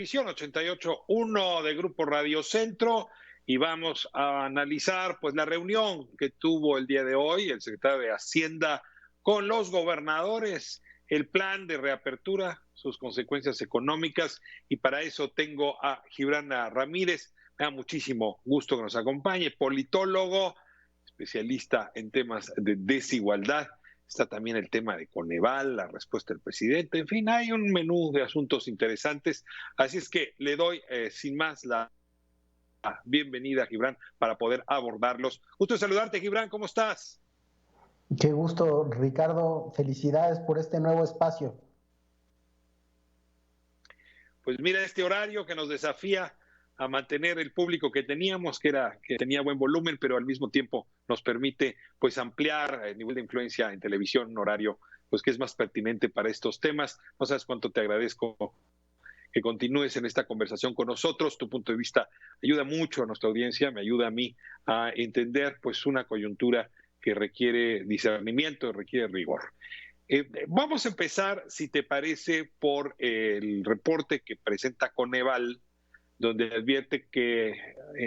Edición 88.1 de Grupo Radio Centro y vamos a analizar pues la reunión que tuvo el día de hoy el secretario de Hacienda con los gobernadores, el plan de reapertura, sus consecuencias económicas, y para eso tengo a Gibrana Ramírez. Me da muchísimo gusto que nos acompañe, politólogo, especialista en temas de desigualdad. Está también el tema de Coneval, la respuesta del presidente. En fin, hay un menú de asuntos interesantes. Así es que le doy sin más la bienvenida a Gibran para poder abordarlos. Gusto saludarte, Gibran. ¿Cómo estás? Qué gusto, Ricardo. Felicidades por este nuevo espacio. Pues mira, este horario que nos desafía a mantener el público que teníamos, que tenía buen volumen, pero al mismo tiempo nos permite pues ampliar el nivel de influencia en televisión, un horario pues que es más pertinente para estos temas. No sabes cuánto te agradezco que continúes en esta conversación con nosotros. Tu punto de vista ayuda mucho a nuestra audiencia, me ayuda a mí a entender pues una coyuntura que requiere discernimiento, requiere rigor. Vamos a empezar, si te parece, por el reporte que presenta Coneval, donde advierte que,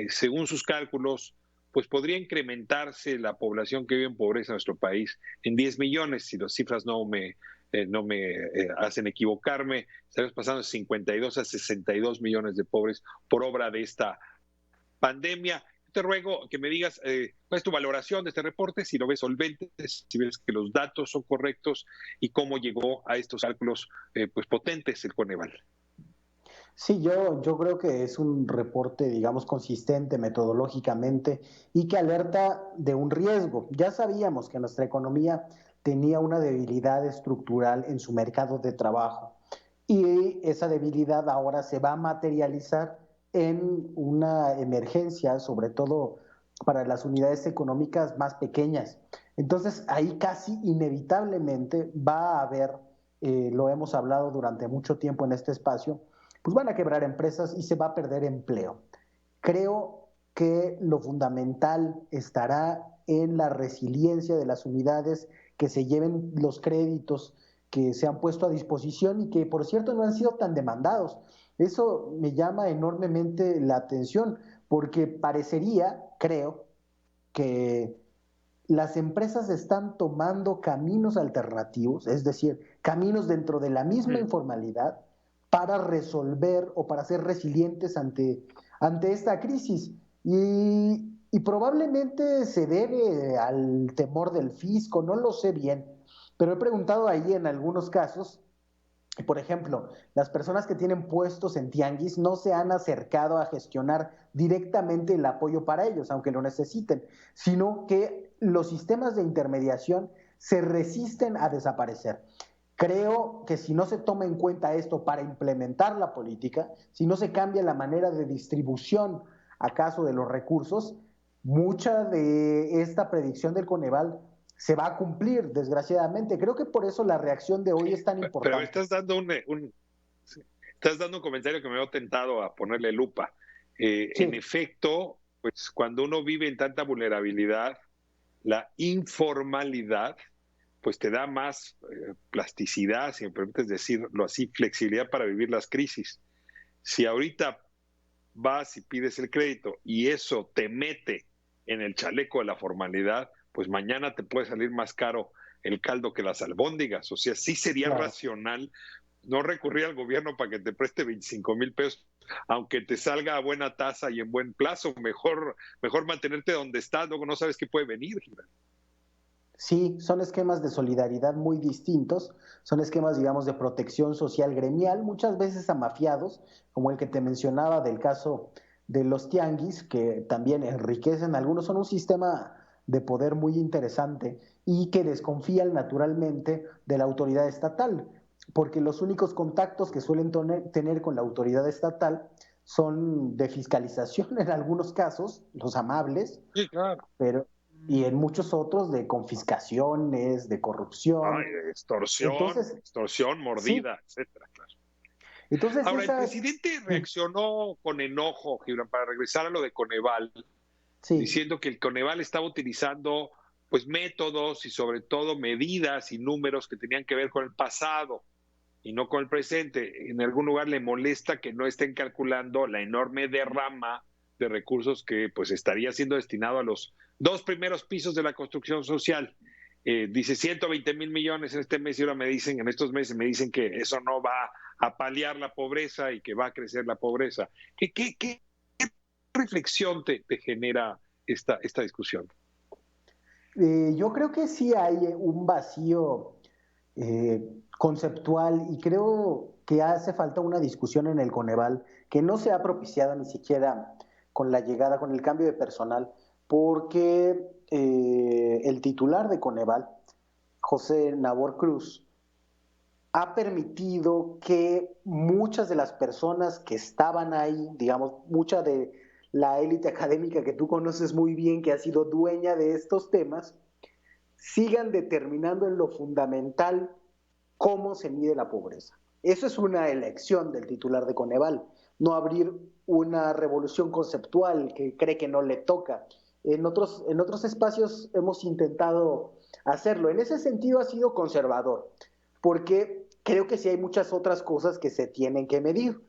según sus cálculos, pues podría incrementarse la población que vive en pobreza en nuestro país en 10 millones, si las cifras no me hacen equivocarme. Estamos pasando de 52 a 62 millones de pobres por obra de esta pandemia. Te ruego que me digas cuál es tu valoración de este reporte, si lo ves solvente, si ves que los datos son correctos y cómo llegó a estos cálculos pues potentes el Coneval. Sí, yo creo que es un reporte, digamos, consistente metodológicamente y que alerta de un riesgo. Ya sabíamos que nuestra economía tenía una debilidad estructural en su mercado de trabajo y esa debilidad ahora se va a materializar en una emergencia, sobre todo para las unidades económicas más pequeñas. Entonces, ahí casi inevitablemente va a haber, lo hemos hablado durante mucho tiempo en este espacio, pues van a quebrar empresas y se va a perder empleo. Creo que lo fundamental estará en la resiliencia de las unidades, que se lleven los créditos que se han puesto a disposición y que, por cierto, no han sido tan demandados. Eso me llama enormemente la atención, porque parecería, creo, que las empresas están tomando caminos alternativos, es decir, caminos dentro de la misma informalidad, para resolver o para ser resilientes ante esta crisis. Y probablemente se debe al temor del fisco, no lo sé bien, pero he preguntado ahí en algunos casos. Por ejemplo, las personas que tienen puestos en tianguis no se han acercado a gestionar directamente el apoyo para ellos, aunque lo necesiten, sino que los sistemas de intermediación se resisten a desaparecer. Creo que si no se toma en cuenta esto para implementar la política, si no se cambia la manera de distribución acaso de los recursos, mucha de esta predicción del Coneval se va a cumplir, desgraciadamente. Creo que por eso la reacción de hoy es tan Pero importante. estás dando un comentario que me veo tentado a ponerle lupa. En Sí, efecto, pues cuando uno vive en tanta vulnerabilidad, la informalidad pues te da más plasticidad, si me permites decirlo así, flexibilidad para vivir las crisis. Si ahorita vas y pides el crédito y eso te mete en el chaleco de la formalidad, pues mañana te puede salir más caro el caldo que las albóndigas. O sea, sí sería claro. racional no recurrir al gobierno para que te preste 25,000 pesos, aunque te salga a buena tasa y en buen plazo. Mejor mantenerte donde estás, luego no sabes qué puede venir. Sí, son esquemas de solidaridad muy distintos, son esquemas, digamos, de protección social gremial, muchas veces amafiados, como el que te mencionaba del caso de los tianguis, que también enriquecen, algunos son un sistema de poder muy interesante y que desconfían naturalmente de la autoridad estatal, porque los únicos contactos que suelen tener con la autoridad estatal son de fiscalización en algunos casos, los amables, Sí, claro. pero y en muchos otros de confiscaciones, de Ay, corrupción. Entonces, extorsión, sí, mordida, etcétera, claro. entonces Ahora, el esas, presidente reaccionó con enojo, Gibran, para regresar a lo de Coneval, sí, diciendo que el Coneval estaba utilizando pues métodos y sobre todo medidas y números que tenían que ver con el pasado. y no con el presente. En algún lugar le molesta que no estén calculando la enorme derrama de recursos que pues estaría siendo destinado a los dos primeros pisos de la construcción social. Dice 120 mil millones en este mes y ahora me dicen, en estos meses me dicen que eso no va a paliar la pobreza y que va a crecer la pobreza. ¿Qué reflexión te genera esta discusión? Yo creo que sí hay un vacío conceptual y creo que hace falta una discusión en el Coneval que no se ha propiciado ni siquiera con la llegada, con el cambio de personal, porque el titular de Coneval, José Nabor Cruz, ha permitido que muchas de las personas que estaban ahí, digamos, mucha de la élite académica que tú conoces muy bien, que ha sido dueña de estos temas, sigan determinando en lo fundamental cómo se mide la pobreza. Eso es una elección del titular de Coneval, no abrir una revolución conceptual que cree que no le toca. En otros espacios hemos intentado hacerlo. En ese sentido ha sido conservador, porque creo que sí hay muchas otras cosas que se tienen que medir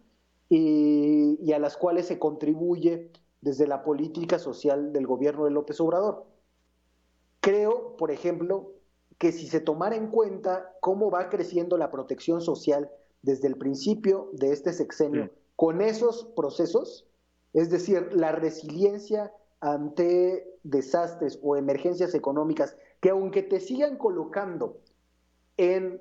y a las cuales se contribuye desde la política social del gobierno de López Obrador. Creo, por ejemplo, que si se tomara en cuenta cómo va creciendo la protección social desde el principio de este sexenio, con esos procesos, es decir, la resiliencia ante desastres o emergencias económicas, que aunque te sigan colocando en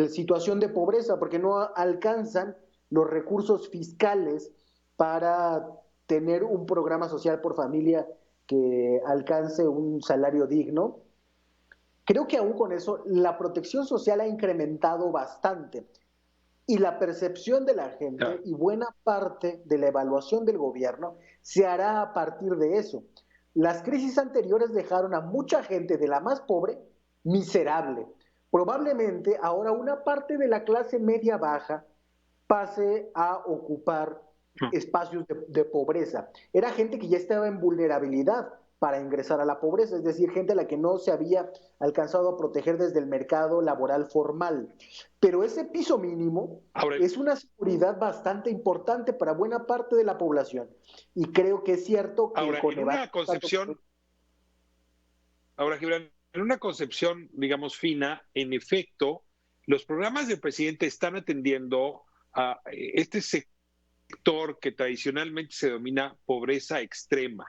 situación de pobreza, porque no alcanzan los recursos fiscales para tener un programa social por familia que alcance un salario digno. Creo que aún con eso la protección social ha incrementado bastante y la percepción de la gente y buena parte de la evaluación del gobierno se hará a partir de eso. Las crisis anteriores dejaron a mucha gente de la más pobre miserable. Probablemente ahora una parte de la clase media baja pase a ocupar espacios de pobreza. Era gente que ya estaba en vulnerabilidad para ingresar a la pobreza, es decir, gente a la que no se había alcanzado a proteger desde el mercado laboral formal. Pero ese piso mínimo Ahora, es una seguridad bastante importante para buena parte de la población. Y creo que es cierto que ahora en Coneval... una concepción, ahora, Gibran, en una concepción, digamos, fina, en efecto, los programas del presidente están atendiendo a este sector que tradicionalmente se denomina pobreza extrema,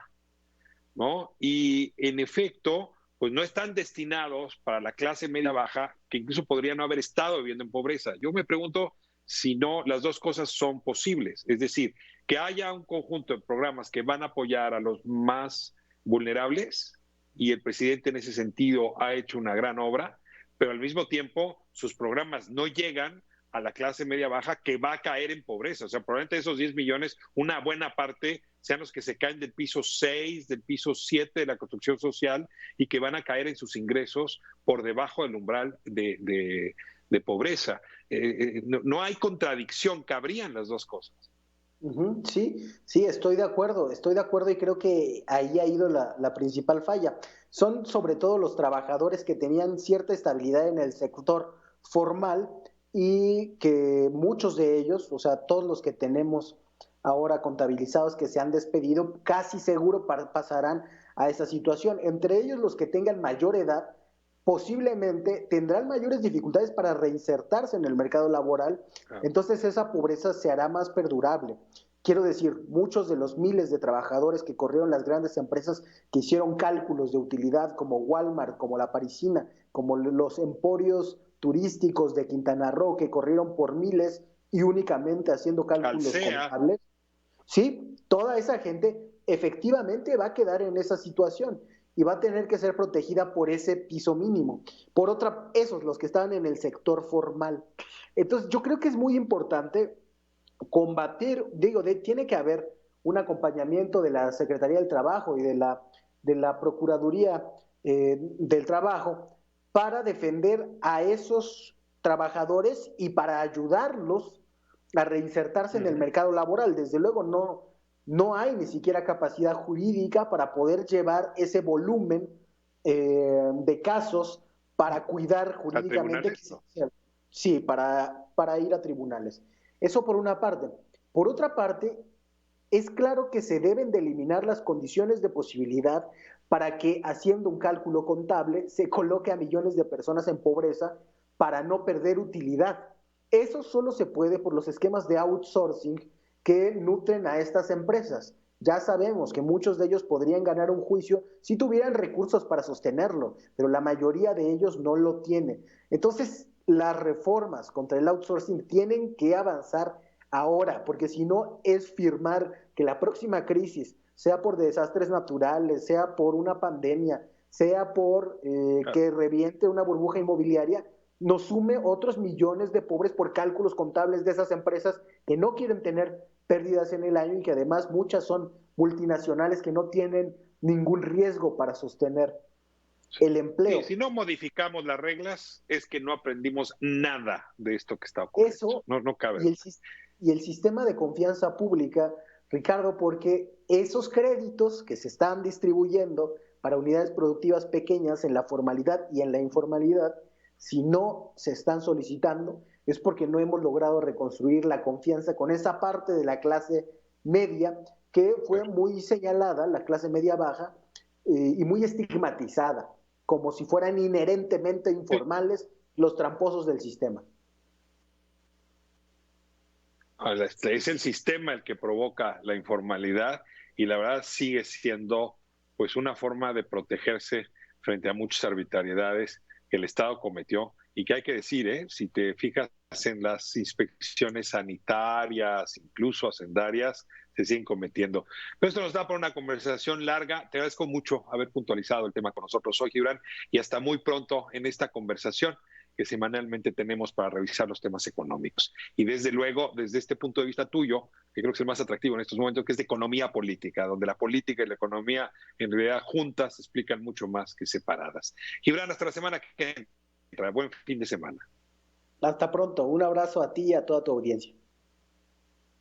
¿no? Y en efecto, pues no están destinados para la clase media baja, que incluso podría no haber estado viviendo en pobreza. Yo me pregunto si no las dos cosas son posibles, es decir, que haya un conjunto de programas que van a apoyar a los más vulnerables, y el presidente en ese sentido ha hecho una gran obra, pero al mismo tiempo sus programas no llegan a la clase media baja que va a caer en pobreza. O sea, probablemente de esos 10 millones, una buena parte sean los que se caen del piso 6, del piso 7 de la construcción social y que van a caer en sus ingresos por debajo del umbral de pobreza. No hay contradicción, cabrían las dos cosas. Sí, sí, estoy de acuerdo y creo que ahí ha ido la principal falla. Son sobre todo los trabajadores que tenían cierta estabilidad en el sector formal y que muchos de ellos, o sea, todos los que tenemos ahora contabilizados que se han despedido, casi seguro pasarán a esa situación. Entre ellos los que tengan mayor edad, posiblemente tendrán mayores dificultades para reinsertarse en el mercado laboral, entonces esa pobreza se hará más perdurable. Quiero decir, muchos de los miles de trabajadores que corrieron las grandes empresas que hicieron cálculos de utilidad, como Walmart, como La Parisina, como los emporios turísticos de Quintana Roo, que corrieron por miles y únicamente haciendo cálculos contables, sí, toda esa gente efectivamente va a quedar en esa situación y va a tener que ser protegida por ese piso mínimo. Por otra, esos, los que están en el sector formal. Entonces, yo creo que es muy importante combatir, tiene que haber un acompañamiento de la Secretaría del Trabajo y de la Procuraduría del Trabajo para defender a esos trabajadores y para ayudarlos a reinsertarse en el mercado laboral. Desde luego no hay ni siquiera capacidad jurídica para poder llevar ese volumen de casos para cuidar jurídicamente. Sí, para ir a tribunales. Eso por una parte. Por otra parte, es claro que se deben de eliminar las condiciones de posibilidad para que, haciendo un cálculo contable, se coloque a millones de personas en pobreza para no perder utilidad. Eso solo se puede por los esquemas de outsourcing que nutren a estas empresas. Ya sabemos que muchos de ellos podrían ganar un juicio si tuvieran recursos para sostenerlo, pero la mayoría de ellos no lo tiene. Entonces, las reformas contra el outsourcing tienen que avanzar ahora, porque si no es firmar que la próxima crisis, sea por desastres naturales, sea por una pandemia, sea por Claro. que reviente una burbuja inmobiliaria, nos sume otros millones de pobres por cálculos contables de esas empresas que no quieren tener pérdidas en el año y que además muchas son multinacionales que no tienen ningún riesgo para sostener el Sí, empleo. si no modificamos las reglas, es que no aprendimos nada de esto que está ocurriendo. Eso No cabe y duda. y el sistema de confianza pública, Ricardo, porque esos créditos que se están distribuyendo para unidades productivas pequeñas en la formalidad y en la informalidad, si no se están solicitando, es porque no hemos logrado reconstruir la confianza con esa parte de la clase media que fue muy señalada, la clase media baja, y muy estigmatizada, como si fueran inherentemente Sí. informales los tramposos del sistema. Es el sistema el que provoca la informalidad y la verdad sigue siendo pues una forma de protegerse frente a muchas arbitrariedades que el Estado cometió y que hay que decir, si te fijas en las inspecciones sanitarias, incluso hacendarias, se siguen cometiendo. Pero esto nos da para una conversación larga. Te agradezco mucho haber puntualizado el tema con nosotros hoy, Gibran, y hasta muy pronto en esta conversación que semanalmente tenemos para revisar los temas económicos. Y desde luego, desde este punto de vista tuyo, que creo que es el más atractivo en estos momentos, que es de economía política, donde la política y la economía en realidad juntas se explican mucho más que separadas. Gibran, hasta la semana que entra. Buen fin de semana. Hasta pronto. Un abrazo a ti y a toda tu audiencia.